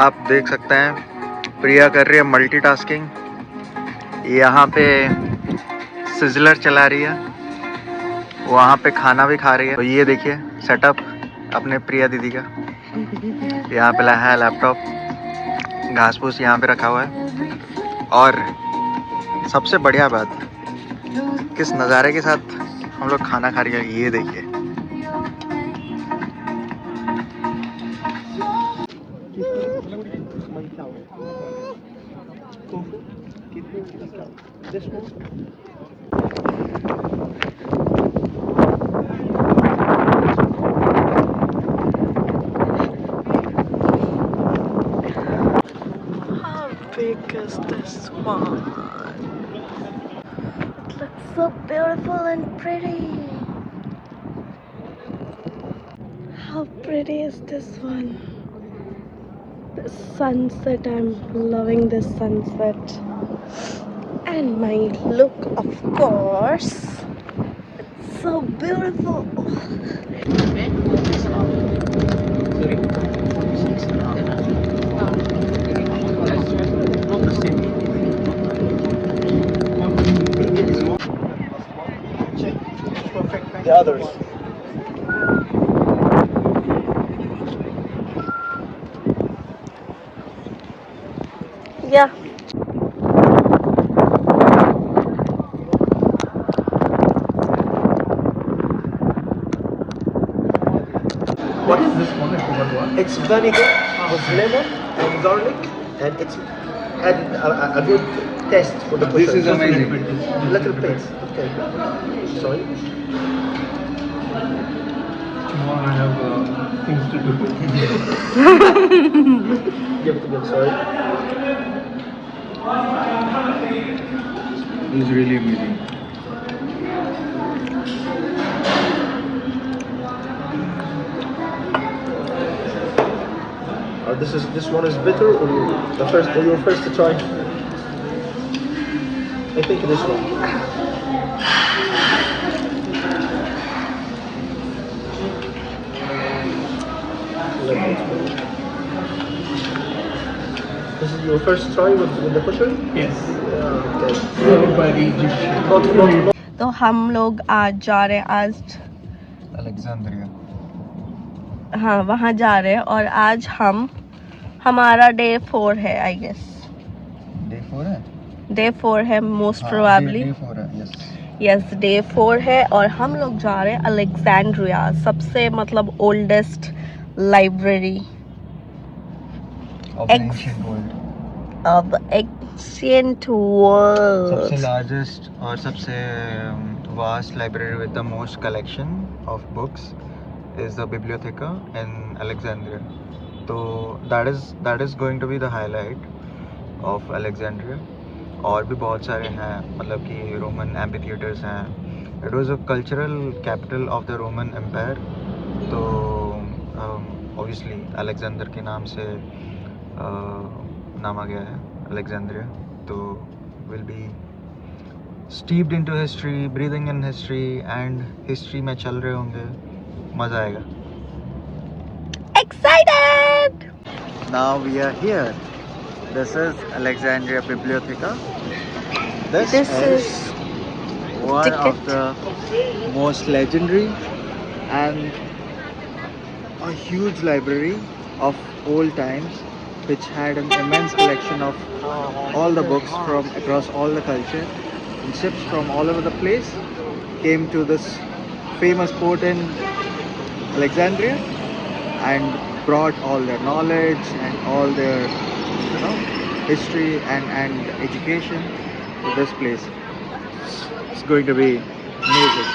आप देख सकते हैं प्रिया कर रही है मल्टीटास्किंग। यहाँ पे सिजलर चला रही है, वहाँ पे खाना भी खा रही है। तो ये देखिए सेटअप अपने प्रिया दीदी का। यहाँ पे है लैपटॉप, घास फूस यहाँ पे रखा हुआ है। और सबसे बढ़िया बात, किस नज़ारे के साथ हम लोग खाना खा रहे हैं ये देखिए। How big is this one? It looks so beautiful and pretty. How pretty is this one? The sunset, I'm loving this sunset. And my look, of course. It's so beautiful. The others. Yeah. What is this one? I forgot what. It's vinegar with lemon and garlic, and it's added a good taste for the This kosher. is amazing. Little bit. Okay. Sorry. Tomorrow I have things to do. Give it a bit. Sorry. This is really amazing. This one is bitter, or your first to try? I think this one. This is your first try with the kosher? Yes. Yeah, okay. Followed by the Egyptian. Not तो हम लोग आज जा रहे हैं, आज Alexandria. हाँ वहाँ जा रहे हैं। और आज हमारा डे 4 है, आई गेस डे 4 है। डे 4 है मोस्ट प्रोबेबली। डे 4 है, यस। यस डे 4 है। और हम लोग जा रहे हैं अलेक्जेंड्रिया, सबसे मतलब oldest library of ancient world. Of ancient world. सबसे लार्जेस्ट और सबसे vast library with the most collection of books is the bibliotheca in Alexandria. तो that is going to be the highlight of Alexandria. और भी बहुत सारे हैं, मतलब कि रोमन एम्पी थिएटर्स हैं। It was a cultural capital of the Roman Empire. तो ऑब्वियसली अलेक्जेंडर के नाम से नाम आ गया है अलेक्जेंड्रिया। तो will be steeped into history, breathing in history, and history में चल रहे होंगे, मज़ा आएगा। Excited! Now we are here. This is Alexandria Bibliotheca. This is one ticket. of the most legendary and a huge library of old times, which had an immense collection of all the books from across all the culture. And ships from all over the place came to this famous port in Alexandria and brought all their knowledge and all their history and education to this place. It's going to be amazing.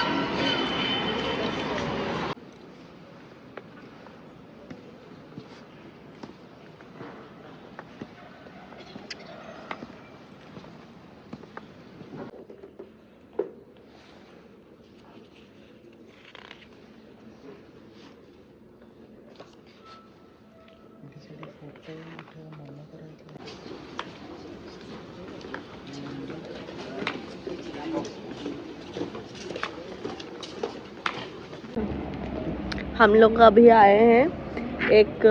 हम लोग अभी आए हैं एक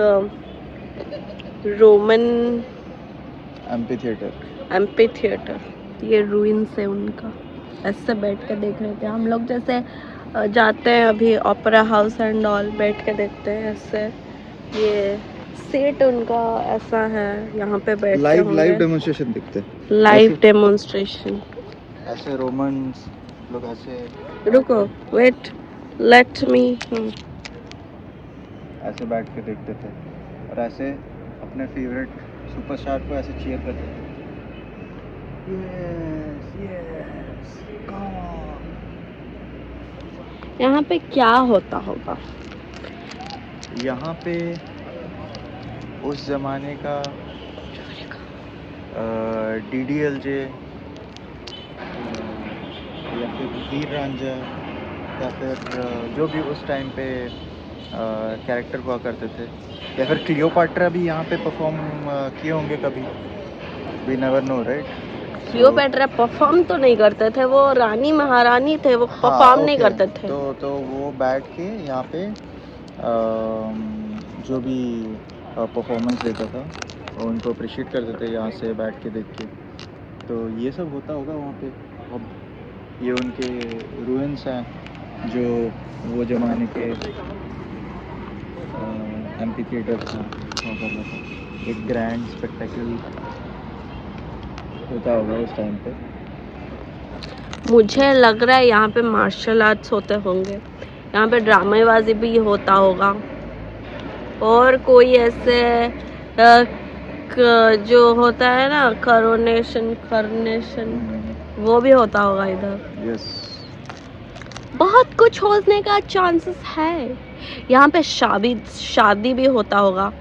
Roman amphi theatre. Amphi theatre, ये ruins है उनका। ऐसे बैठ के देख रहे थे हम लोग, जैसे जाते हैं अभी ओपेरा हाउस एंड ऑल, बैठ के देखते हैं ऐसे। ये सीट उनका ऐसा है, यहाँ पे बैठते लाइव होंगे। डेमोन्स्ट्रेशन दिखते हैं। लाइव ऐसे- डेमोन्स्ट्रेशन। ऐसे रोमन्स लोग ऐसे रुको, वेट, लेट मी। ऐसे बैठ के देखते थे और ऐसे अपने फेवरेट सुपरस्टार को ऐसे चीयर करते थे। Yes yes come on. यहाँ पे क्या होता होगा? यहाँ पे उस ज़माने का DDLJ या फिर वीर रांझा या फिर जो भी उस टाइम पे कैरेक्टर हुआ करते थे, या फिर क्लियोपाट्रा भी यहाँ पे परफॉर्म किए होंगे कभी। We never know right. Cleopatra perform तो नहीं करते थे, वो रानी महारानी थे, वो परफॉर्म नहीं करते थे। तो वो बैठ के यहाँ पे जो भी परफॉर्मेंस देता था उनको अप्रिशिएट करते थे यहाँ से बैठ के देख के। तो ये सब होता होगा वहाँ पे। अब ये उनके रूइंस हैं जो वो ज़माने के एम्पी थिएटर था हुआ करता था। एक ग्रैंड स्पेक्टेकल होता होगा उस टाइम पे। मुझे लग रहा है यहाँ पे मार्शल आर्ट्स होते होंगे, यहाँ पे ड्रामेबाजी भी होता होगा, और कोई ऐसे जो होता है ना करोनेशन वो भी होता होगा इधर। यस। बहुत कुछ होने का चांसेस है। यहाँ पे शादी भी होता होगा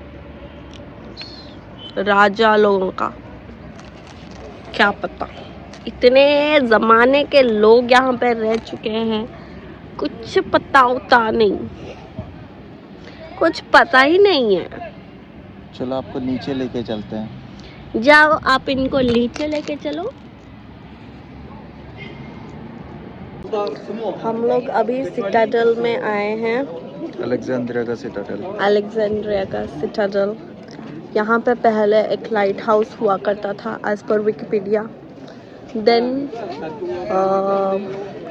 राजा लोगों का, क्या पता। इतने जमाने के लोग यहाँ पे रह चुके हैं, कुछ पता होता नहीं, कुछ पता ही नहीं है। चलो आपको नीचे लेके चलते हैं। जाओ, आप इनको नीचे लेके चलो। हम लोग अभी सिटाडल में आए हैं, अलेक्जेंड्रिया का सिटाडेल। अलेक्जेंड्रिया का सिटाडल। यहाँ पे पहले एक लाइट हाउस हुआ करता था एज पर विकिपीडिया। देन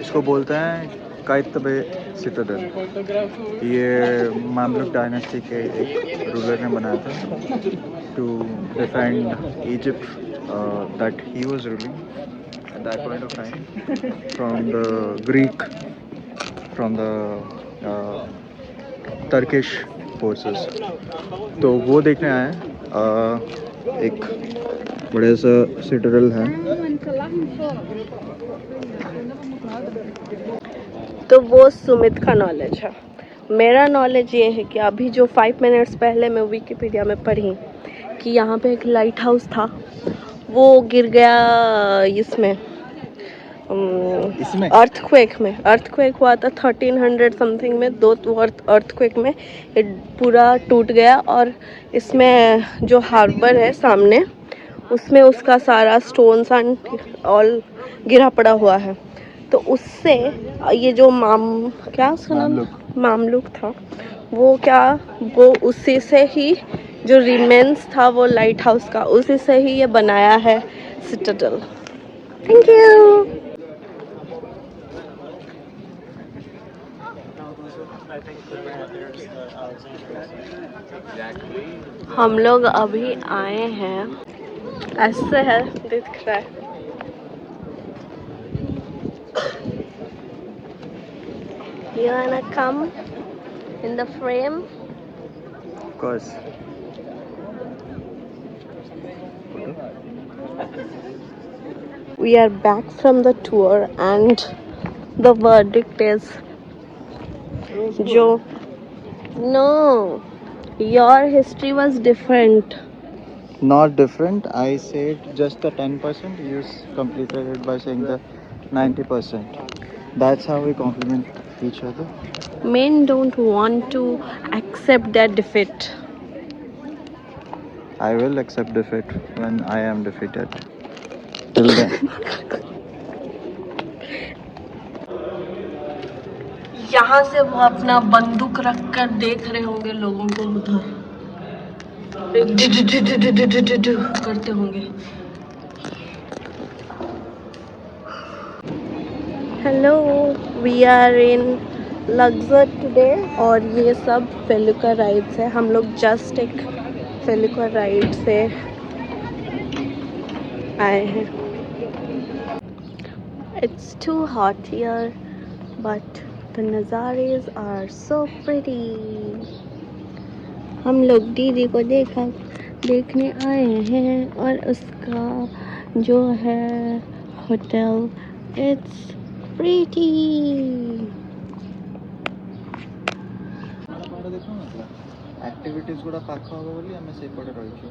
इसको बोलते हैं काइतबे सिटाडेल। ये मामलुक डायनेस्टी के एक रूलर ने बनाया था to defend Egypt that he was ruling at that point of time from the Greek, from the Turkish forces. तो वो देखने आए हैं। एक बड़े सा सिटाडेल है। तो वो सुमित का नॉलेज है। मेरा नॉलेज ये है कि अभी जो 5 मिनट्स पहले मैं विकिपीडिया में पढ़ी कि यहाँ पे एक लाइट हाउस था, वो गिर गया इसमें अर्थक्वेक हुआ था 1300 समथिंग में। दो अर्थक्वेक में ये पूरा टूट गया, और इसमें जो हार्बर है सामने, उसमें उसका सारा स्टोन्स एंड ऑल गिरा पड़ा हुआ है। तो उससे ये जो मामलुक था, वो उसी से ही जो रिमेन्स था वो लाइट हाउस का, उसी से ही ये बनाया है सिटाडेल। Thank you. हम लोग अभी आए हैं, ऐसे है दिख रहा है। You wanna come in the frame? Of course. We are back from the tour and the verdict is Joe. No, your history was different. Not different. I said just the 10%. You completed it by saying the 90%. That's how we compliment each other. Men don't want to accept their defeat. I will accept defeat when I am defeated. Till then. यहाँ से वो अपना बंदूक रख कर देख रहे होंगे लोगों को उधर। करते होंगे। Hello, we are in Luxor today और ये सब फेलुका राइड्स है। हम लोग जस्ट एक फेलुका राइड से आए हैं। It's too hot here, but the nazares are so pretty. हम लोग दीदी को देखने आए हैं और उसका जो है होटल, it's pretty. एक्टिविटीज गुड़ा पाख हबो बोली हमें से पड़े रहिछु।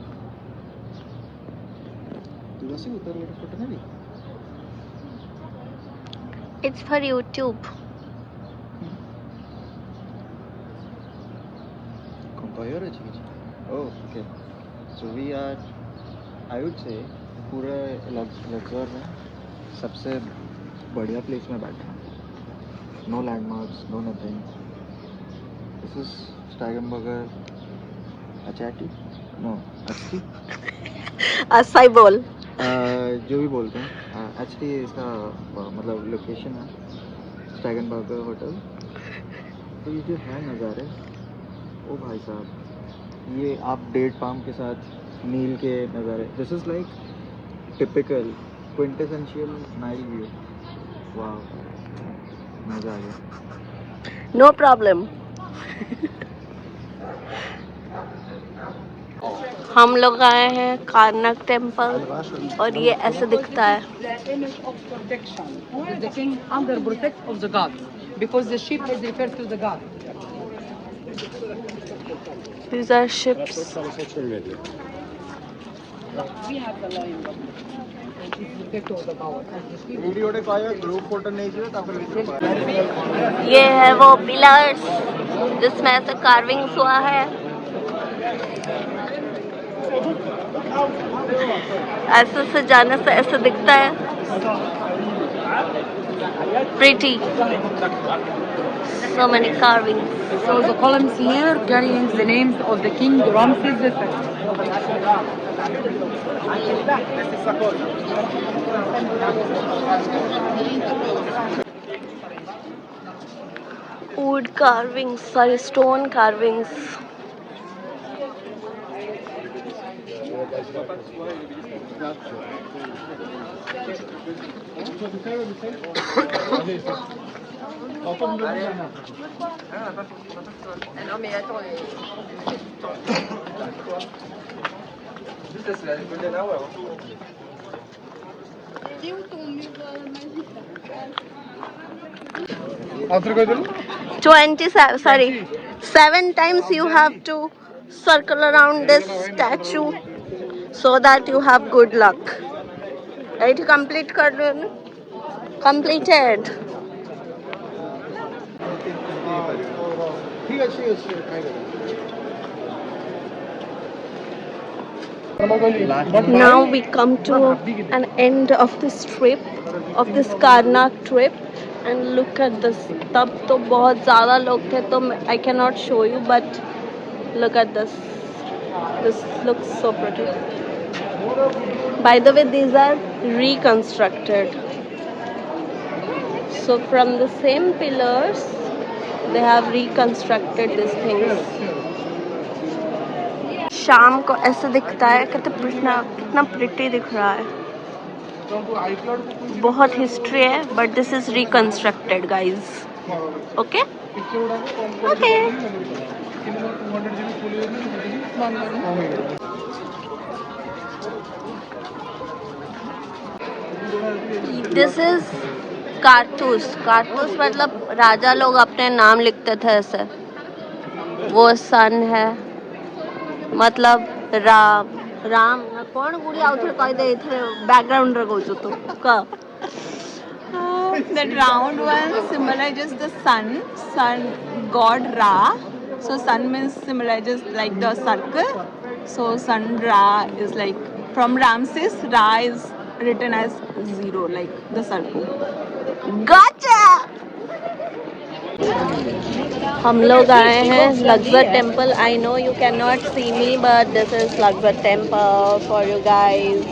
तू बसी उतर गोटे फोटो नेबी। It's for YouTube. कंपायर अछि किछ। Okay, so we are, I would say पूरे लग्जर में सबसे बढ़िया प्लेस में बैठा। No landmarks, no nothing. This is Steigenberger Achti, no Achti, असाई बोल। जो भी बोलते हैं एक्चुअली इसका मतलब लोकेशन है स्टाइगनबर्गर होटल। तो ये जो है नज़ारे, ओ भाई साहब, ये आप डेट पाम के साथ नील के नज़ारे, this is like typical quintessential Nile view. वाह, मज़ा आ गया। No problem. हम लोग आए हैं कारनाक टेम्पल और ये ऐसे दिखता है। The image of protection is the king under protect of the god because the ship is referred to the god. These are ships. We have the lion. It's referred to the power. Video रे पाया group photo नहीं जियो तापर ये है वो pillars जिसमें ऐसे carvings हुआ है। ऐसे से जाने से ऐसे दिखता है। Pretty. So many carvings. So the columns here carrying the names of the king Ramses II. Wood carvings, sorry, stone carvings. After go 27, sorry, 7 times you have to circle around this statue so that you have good luck. Right, complete kar lo na? Completed. ठीक अच्छी अच्छी काय Now we come to an end of this trip, of this Karnak trip, and look at this. तब तो बहुत ज़्यादा लोग थे तो I cannot show you, but look at this. This looks so pretty. By the way, these are reconstructed. So from the same pillars, they have reconstructed these things. शाम को ऐसे दिखता है, कितना प्रिटी दिख रहा है। बहुत हिस्ट्री है, but this is reconstructed guys. Okay okay. This is कारतूस। कारतूस मतलब राजा लोग अपने नाम लिखते थे ऐसे। वो सन है, मतलब राम कौन गुड़ी आउथरे कह दे इथे बैकग्राउंड रे कहू तो का। That round one symbolizes the sun god Ra. So sun means symbolizes like the circle. So sun Ra is like from Ramses. Ra is written as 0, like the circle. Gotcha. हम लोग आए हैं Luxor temple. I know you can not see me but this is Luxor temple for you guys.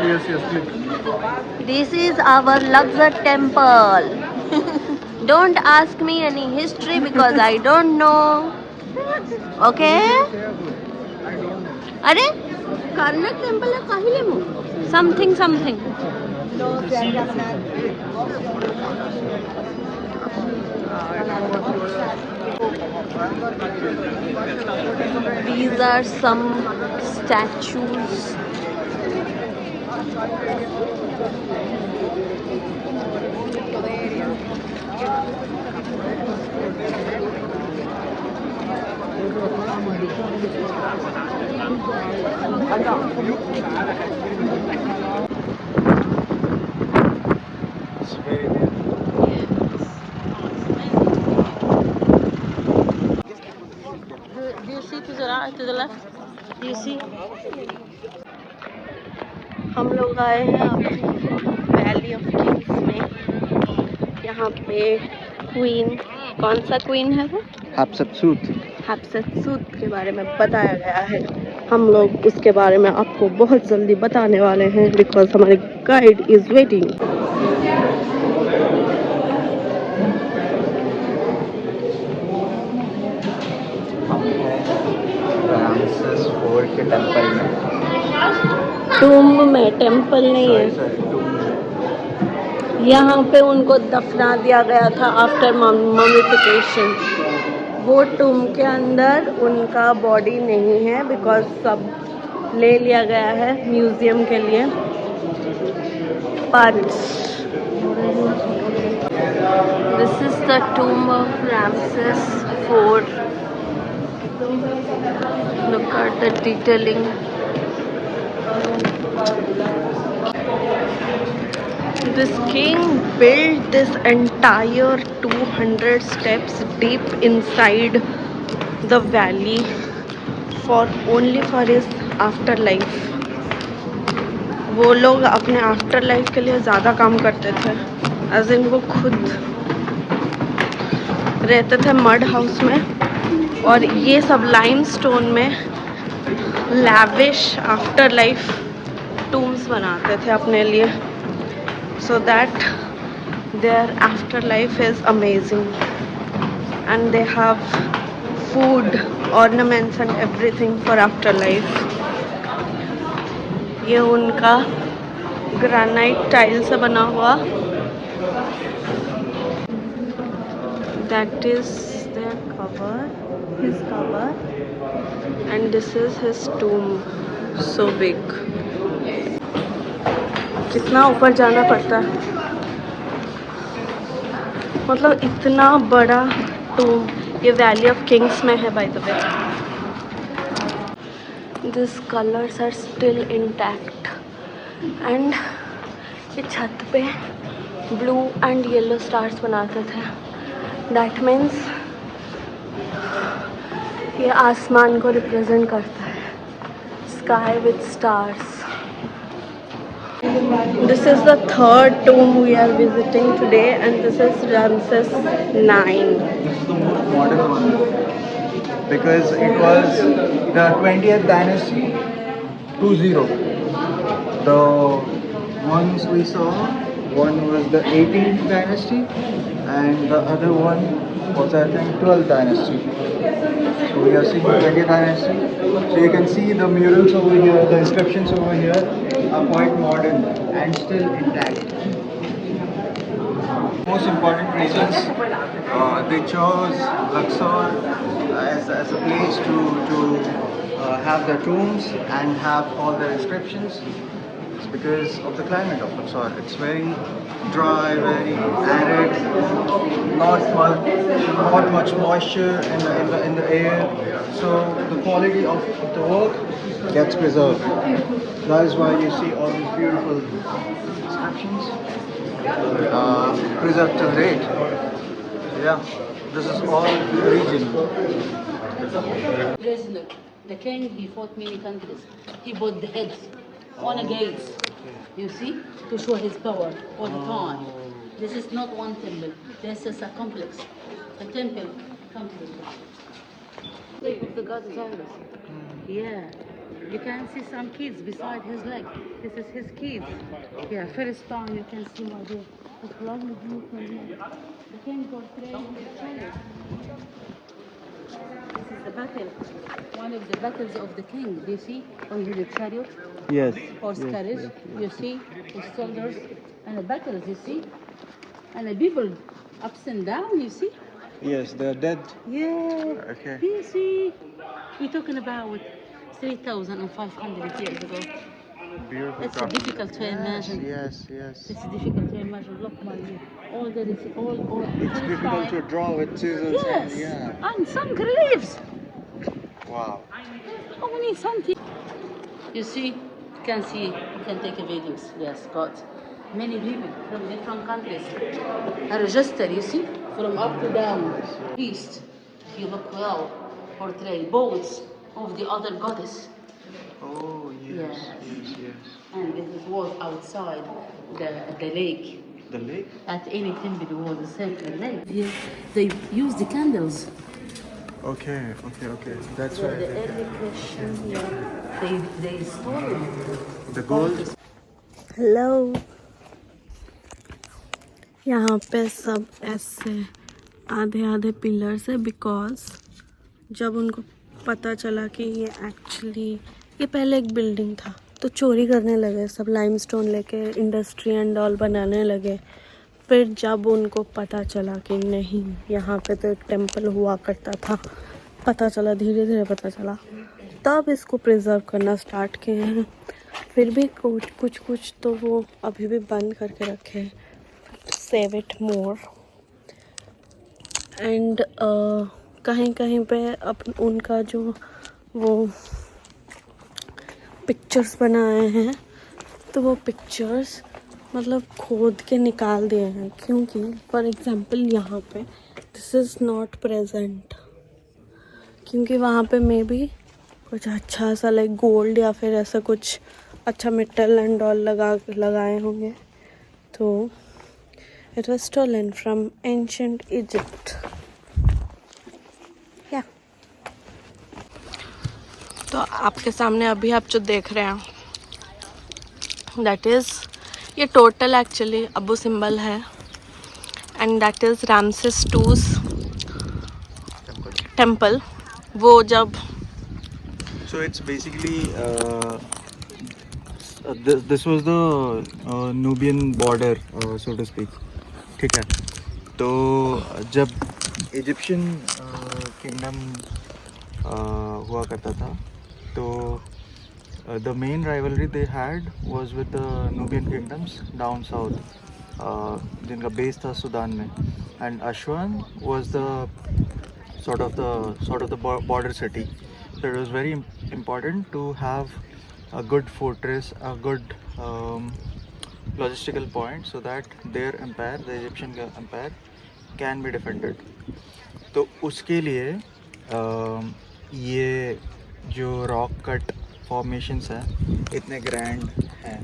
Yes, yes, click. This is our Luxor temple. Don't ask me any history because I don't know. Okay? अरे Karnat temple है काहिले मु something something. These are some statues. Do you see to the left? Do you see? हम लोग आए हैं valley of kings में. यहाँ पे क्वीन, कौन सा क्वीन है वो? Hatshepsut. हैप्सतसूत के बारे में बताया गया है. हम लोग उसके बारे में आपको बहुत जल्दी बताने वाले हैं बिकॉज हमारे गाइड इज वेटिंग. रामसेस 4 के टेम्पल में. टूम्ब में, टेम्पल नहीं है. यहाँ पे उनको दफना दिया गया था आफ्टर ममिफिकेशन. वो टूम्ब के अंदर उनका बॉडी नहीं है बिकॉज सब ले लिया गया है म्यूजियम के लिए. But this is the tomb of Ramses 4. Look at the detailing. This king built this entire 200 steps deep inside the valley only for his afterlife. वो लोग अपने आफ्टर लाइफ के लिए ज़्यादा काम करते थे. एज इन वो खुद रहते थे मड हाउस में और ये सब लाइमस्टोन में लैविश आफ्टर लाइफ टूम्स बनाते थे अपने लिए so that their afterlife is amazing and they have food, ornaments and everything for afterlife. ये उनका ग्रेनाइट टाइल से बना हुआ. That is their cover, his cover, and this is his tomb. So big. कितना ऊपर जाना पड़ता है, मतलब इतना बड़ा टूम. ये वैली ऑफ किंग्स में है by the way. This colours are still intact and ये छत पे ब्लू एंड येलो स्टार्स बनाते थे. दैट मीन्स ये आसमान को रिप्रेजेंट करता है, sky with stars. This is the third tomb we are visiting today and this is Ramses 9. This is the most modern one because it was the 20th dynasty 20. The ones we saw, one was the 18th dynasty and the other one was I think 12th dynasty. So we are seeing 20th dynasty. So you can see the murals over here, the inscriptions over here are quite modern and still intact. Most important reasons they chose Luxor as a place to have their tombs and have all their inscriptions. It's because of the climate of Luxor. It's very dry, very arid, not much moisture in the air, so the quality of the work gets preserved. That is why you see all these beautiful inscriptions preserved till date. Yeah, this is all region. Prisoner. The king, he fought many countries. He put the heads on a gates, you see, to show his power all the time. This is not one temple. This is a complex. A temple complex. Look of the god Osiris. Yeah. You can see some kids beside his leg. This is his kids. Yeah, first time you can see my dear. It's lovely view from here. The king portrayed his chariot. This is the battle. One of the battles of the king. Do you see? On the chariot. Yes. Horse carriage. You see? His soldiers. And the battles, you see? And the people ups and down, you see? Yes, they're dead. Yeah. Okay. You see? We're talking about 3,500 years ago. Beautiful. It's craftsmanship. difficult to imagine. Yes. It's difficult to imagine. Look, my dear. All that is all. It's difficult to draw with scissors. Yes. And, yeah. And some reliefs. Wow. How many something? You see, you can take a videos. Yes, but many people from different countries are registered, you see, from up to down. East, if you look well, portray boats of the other goddess. Oh yes. And it was outside the lake. The lake. At any temple, there was a circular lake. They used the candles. Okay. That's The right. early Christians, yeah, they stole The gold. Hello. यहाँ पे सब ऐसे आधे pillars है because जब उनको पता चला कि ये पहले एक बिल्डिंग था तो चोरी करने लगे सब, लाइमस्टोन लेके इंडस्ट्री एंड ऑल बनाने लगे। फिर जब उनको पता चला कि नहीं यहाँ पे तो एक टेम्पल हुआ करता था, पता चला, धीरे धीरे पता चला, तब इसको प्रिजर्व करना स्टार्ट किए हैं। फिर भी कुछ तो वो अभी भी बंद करके रखे हैं, सेव इट मोर। एंड कहीं पे उनका जो वो पिक्चर्स बनाए हैं तो वो पिक्चर्स मतलब खोद के निकाल दिए हैं, क्योंकि फॉर एग्जांपल यहाँ पे दिस इज़ नॉट प्रेजेंट, क्योंकि वहाँ पे मे बी कुछ अच्छा सा लाइक गोल्ड या फिर ऐसा कुछ अच्छा मेटल एंड ऑल लगाए होंगे। तो it was stolen from ancient Egypt. या तो आपके सामने अभी आप जो देख रहे हैं दैट इज़, ये टोटल एक्चुअली अबू सिंबल है and that is Ramesses two's temple. वो जब So it's basically this was the Nubian border, so to speak. ठीक है, तो जब इजिप्शियन किंगडम हुआ करता था तो the main rivalry they had was with the Nubian kingdoms down south, जिनका बेस था सूडान में, and Aswan was the sort of the border city. So it was very important to have a good fortress, a good logistical point, so that their empire, the Egyptian empire, can be defended. तो उसके लिए ये जो rock cut formations हैं इतने grand हैं,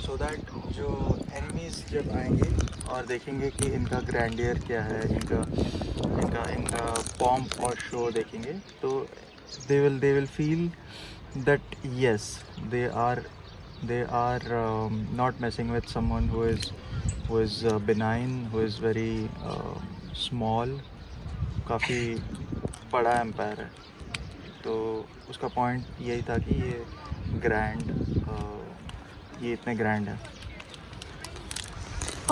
so that जो enemies जब आएंगे और देखेंगे कि इनका ग्रैंडियर क्या है, इनका पॉम्प और शो देखेंगे, तो they will feel that yes, they are not messing with someone who is benign, who is very small, काफ़ी बड़ा एम्पायर है। तो उसका पॉइंट यही था कि ये इतने ग्रैंड है।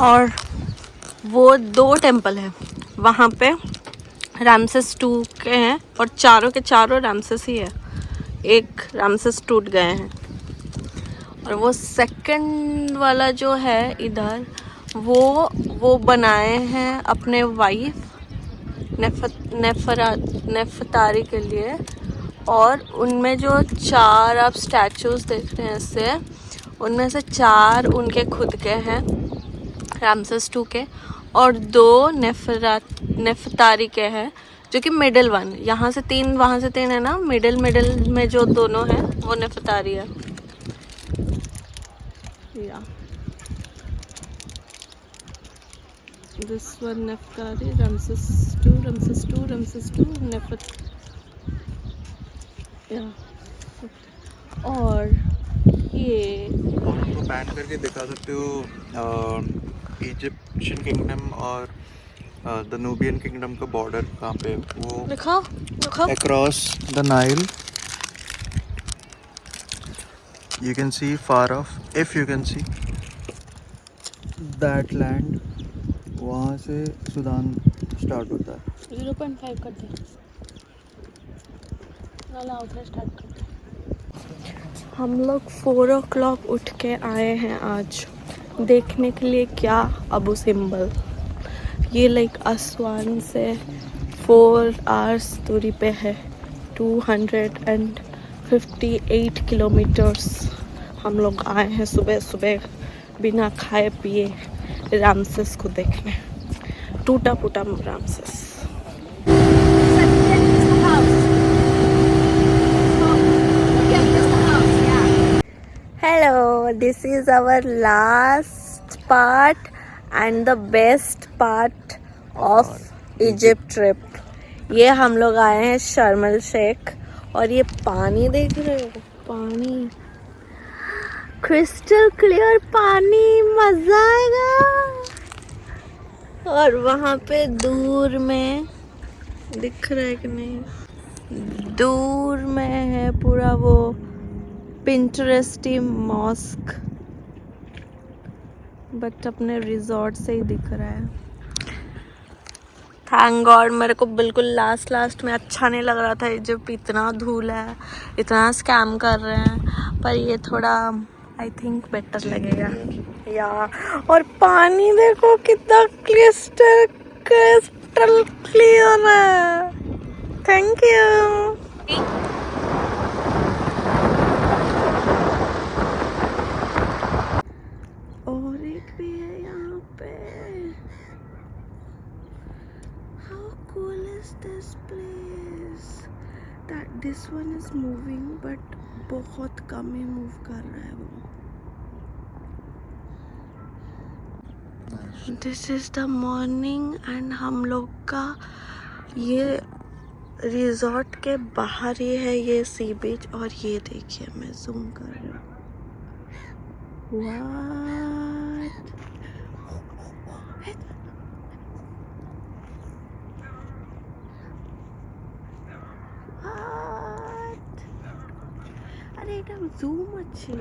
और वो 2 टेम्पल हैं वहाँ पे, रामसेस 2 के हैं और चारों के चारों रामसेस ही है, एक रामसेस टूट गए हैं। और वो सेकंड वाला जो है इधर वो बनाए हैं अपने वाइफ नेफतारी के लिए। और उनमें जो 4 आप स्टैचूज देख रहे हैं इससे, उनमें से 4 उनके खुद के हैं रामसेस 2 के, और 2 नेफतारी के हैं, जो कि मिडिल वन, यहाँ से 3 वहाँ से 3 है ना, मिडिल में जो दोनों हैं वो नेफतारी है। या दिस वन नेफतारी, रामसेस 2 या। और ये उनको बैन करके दिखा सकते हो इजिप्शियन किंगडम और द नूबियन किंगडम का बॉर्डर कहाँ पे, वो दिखाओ across the Nile. You can see far off, if you can see that land, वहाँ से सूडान स्टार्ट होता है। 0.5 कर दे, उधर स्टार्ट कर दे। हम लोग 4 o'clock उठ के आए हैं आज देखने के लिए क्या, अबू सिम्बल। ये लाइक असवान से 4 hours दूरी पे है, 258 किलोमीटर्स। हम लोग आए हैं सुबह सुबह बिना खाए पिए रामसेस को देखने, टूटा फूटा Ramesses. Hello, this is our last part and the best part of Egypt trip. ये हम लोग आए हैं शर्म अल शेख, और ये पानी देख रहे हो, पानी क्रिस्टल क्लियर पानी, मजा आएगा। और वहाँ पे दूर में दिख रहा है कि नहीं, दूर में है पूरा वो पिंटरेस्टी मॉस्क, बट अपने रिजॉर्ट से ही दिख रहा है। थैंक गॉड, मेरे को बिल्कुल लास्ट में अच्छा नहीं लग रहा था, जब इतना धूल है, इतना स्कैम कर रहे हैं, पर ये थोड़ा आई थिंक बेटर लगेगा। या और पानी देखो कितना क्रिस्टल क्लियर है। Thank you. और एक भी है यहाँ पे। How cool is this place? That this one is moving, but बहुत कम ही मूव कर रहा है वो। This is the morning and हम लोग का ये रिजॉर्ट के बाहर ही है ये सी बीच, और ये देखिए मैं जूम कर रही हूँ। What? What? अरे एकदम जूम अच्छी।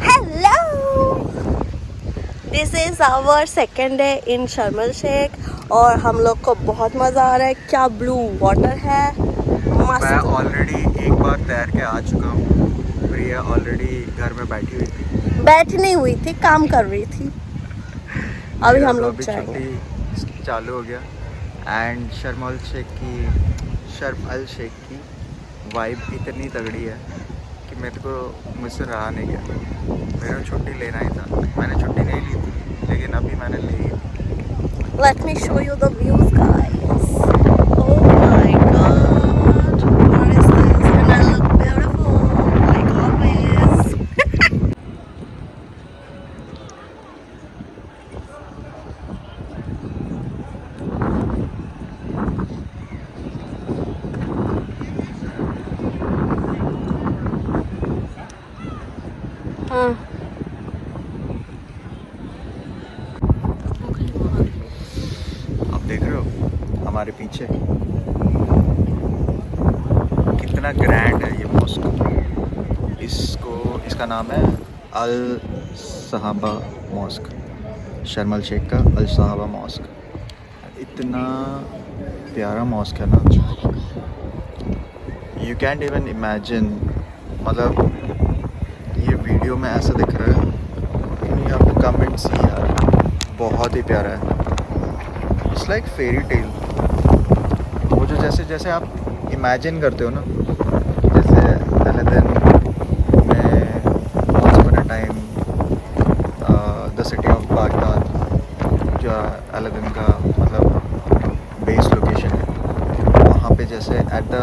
Hello! This is our second day in शर्म अल शेख, और हम लोग को बहुत मज़ा आ रहा है। क्या ब्लू वाटर है, मस्त। मैं ऑलरेडी एक बार तैर के आ चुका हूँ, प्रिया ऑलरेडी घर में बैठी हुई थी, बैठ नहीं हुई थी, काम कर रही थी। अभी हम लोग जाएंगे। छुट्टी चालू हो गया, एंड शर्म अल शेख की वाइब इतनी तगड़ी है कि मेरे को मुझसे रहा नहीं गया। मेरे को छुट्टी लेना ही था, मैंने छुट्टी नहीं ली थी, लेकिन अभी मैंने ले ली। Let me show you the views, guys. Oh my god, what is this? And I look beautiful, like always. आप देख रहे हो हमारे पीछे कितना ग्रैंड है ये मॉस्क। इसका नाम है अल सहाबा मॉस्क, शर्म अल शेख का अल सहाबा मॉस्क। इतना प्यारा मॉस्क है ना, यू कैंट इवन इमेजिन। मतलब ये वीडियो में ऐसा दिख रहा है, लेकिन यहाँ पे कमेंट सी यार बहुत ही प्यारा है। It's like fairy tale. वो जो जैसे जैसे आप इमेजिन करते हो ना, जैसे पहले दिन में once upon a time the city of Baghdad, जो अलादीन का मतलब बेस लोकेशन है, वहाँ पे जैसे at the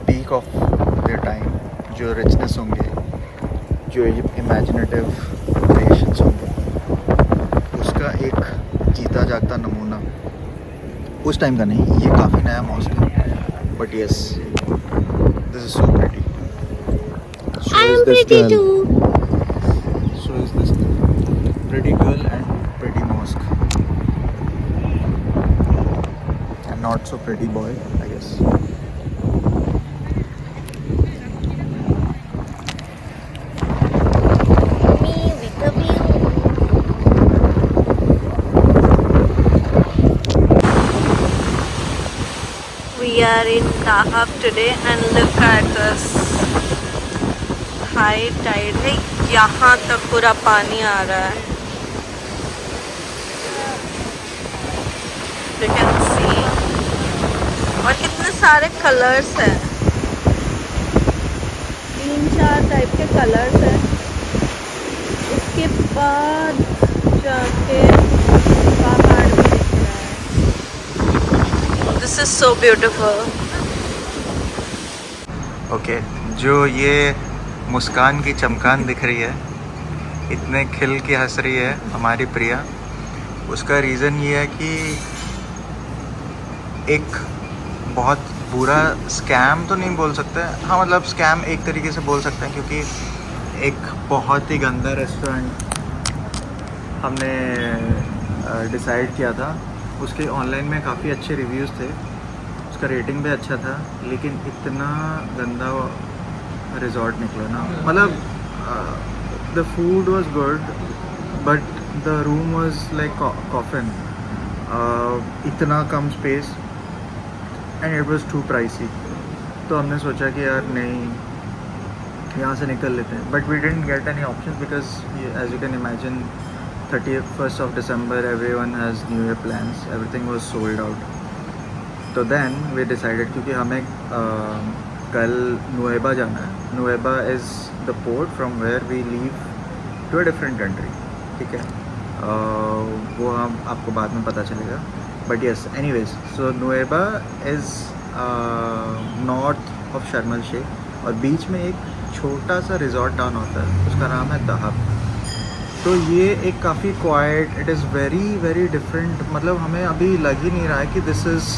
peak of their time जो रिचनेस होंगे, जो इमेजिनेटिव क्रिएशंस होंगे, उसका एक जीता जागता नमूना उस टाइम का नहीं, ये काफ़ी नया मॉस्क है, but yes this is so pretty. I am pretty too. So is this pretty girl and pretty mosque, and not so pretty boy, I guess. We are in Dahab today and look at this. High tide है, यहाँ तक पूरा पानी आ रहा है. You can see. और कितने सारे कलर्स हैं. 3-4 टाइप के कलर्स हैं. उसके बाद जाके पहाड़ भी दिख रहा है. This is so beautiful. Okay, जो ये मुस्कान की चमकान दिख रही है, इतने खिल के हंस रही है हमारी प्रिया, उसका रीज़न ये है कि एक बहुत बुरा स्कैम तो नहीं बोल सकते, हाँ मतलब स्कैम एक तरीके से बोल सकते हैं, क्योंकि एक बहुत ही गंदा रेस्टोरेंट हमने डिसाइड किया था। उसके ऑनलाइन में काफ़ी अच्छे रिव्यूज़ थे, उसका रेटिंग भी अच्छा था, लेकिन इतना गंदा रिजॉर्ट निकला ना, मतलब the food was good but the room was like coffin, इतना कम space and it was too pricey. तो हमने सोचा कि यार नहीं, यहाँ से निकल लेते हैं, but we didn't get any option because as you can imagine 31st of December everyone has New Year plans, everything was sold out. तो देन वी डिसाइडेड, क्योंकि हमें कल नुएबा जाना है। Nuweiba is the port from where we leave to a different country, ठीक है, वो हम आपको बाद में पता चलेगा, but yes anyways, so Nuweiba is north of Sharm el Sheikh, और बीच में एक छोटा सा रिजॉर्ट टाउन होता है, उसका नाम है दहब। तो ये एक काफ़ी quite, it is very very different, मतलब हमें अभी लग ही नहीं रहा है कि दिस इज़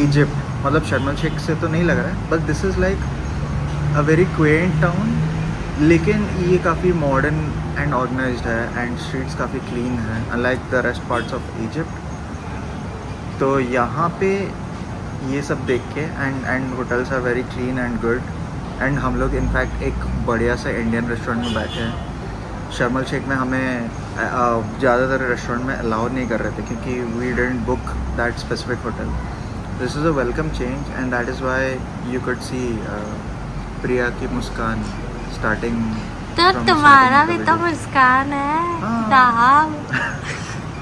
इजिप्ट, मतलब शर्म एल शेख से तो नहीं लग रहा है, but this is like a very quaint town, लेकिन ये काफ़ी मॉडर्न एंड ऑर्गेनाइज्ड है, एंड स्ट्रीट्स काफ़ी क्लीन है unlike the rest parts of Egypt. तो यहाँ पे ये सब देख के and hotels are very clean and good, and हम लोग इनफैक्ट एक बढ़िया सा इंडियन रेस्टोरेंट में बैठे हैं। शर्म एल शेख में हमें ज़्यादातर रेस्टोरेंट में अलाउ नहीं कर रहे थे, क्योंकि we didn't book that specific hotel. This is a welcome change, and that is why you could see Priya की मुस्कान स्टार्टिंग। तो तुम्हारा भी तो मुस्कान है दहब।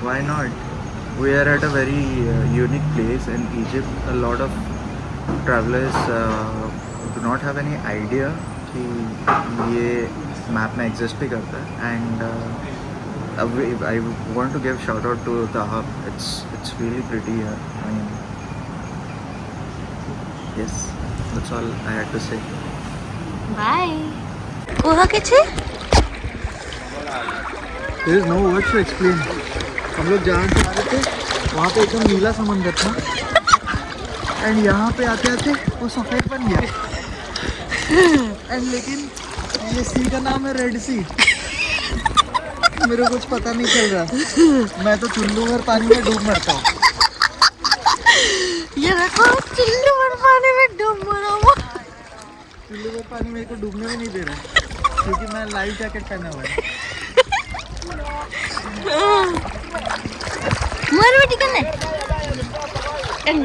Why not? We are at a very unique place in Egypt. A lot of travelers do not have any idea कि ये map में एग्जिस्ट भी करता है, and I want to give shout out to Dahab. It's really pretty here. I mean, yes, that's all I had to say. Bye. कुहा किछे? There is no words to explain. हम लोग जहाँ से आ रहे थे वहाँ पे एकदम नीला समंदर था, एंड यहाँ पे आते आते वो सफ़ेद बन गया, एंड लेकिन ये सी का नाम है रेड सी। मेरे को कुछ पता नहीं चल रहा, मैं तो चुल्लू भर पानी में डूब मरता हूँ। ये देखो चुल्लू भर पानी में डूब मरा हुआ। चुल्लू भर पानी मेरे को डूबने भी नहीं दे रहा, क्योंकि मैं लाइफ जैकेट पहना हुआ है। मर बेटी करने एंड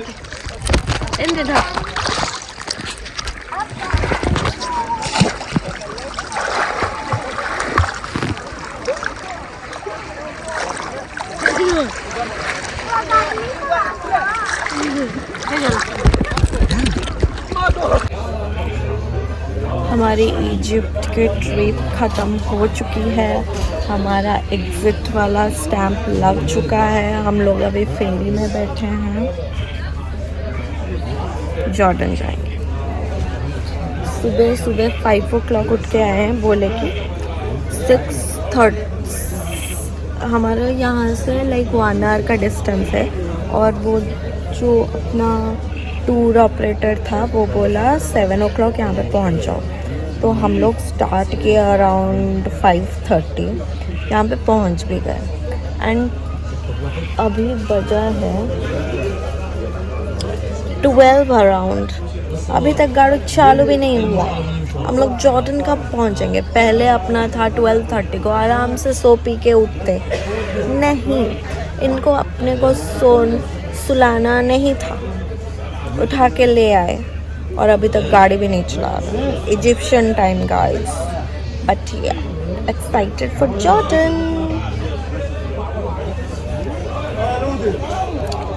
हमारी इजिप्ट की ट्रिप ख़त्म हो चुकी है। हमारा एग्ज़िट वाला स्टैम्प लग चुका है। हम लोग अभी फेरी में बैठे हैं, जॉर्डन जाएंगे। सुबह सुबह 5 o'clock उठ के आए हैं, बोले कि 6:30 हमारे यहाँ से लाइक 1 hour का डिस्टेंस है, और वो जो अपना टूर ऑपरेटर था वो बोला 7 o'clock यहाँ पे पहुँच जाओ। तो हम लोग स्टार्ट किए अराउंड 5:30, यहाँ पे पहुँच भी गए। एंड अभी बजा है 12 अराउंड, अभी तक गाड़ी चालू भी नहीं हुआ। हम लोग जॉर्डन कब पहुँचेंगे? पहले अपना था 12:30 को, आराम से सो पी के उठते। नहीं, इनको अपने को सुलाना नहीं था, उठा के ले आए, और अभी तक गाड़ी भी नहीं चला रहे। इजिप्शियन टाइम गाइस, बट या एक्साइटेड फॉर जॉर्डन।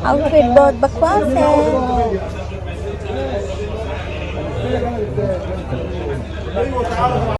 आउटफिट बहुत बकवास है।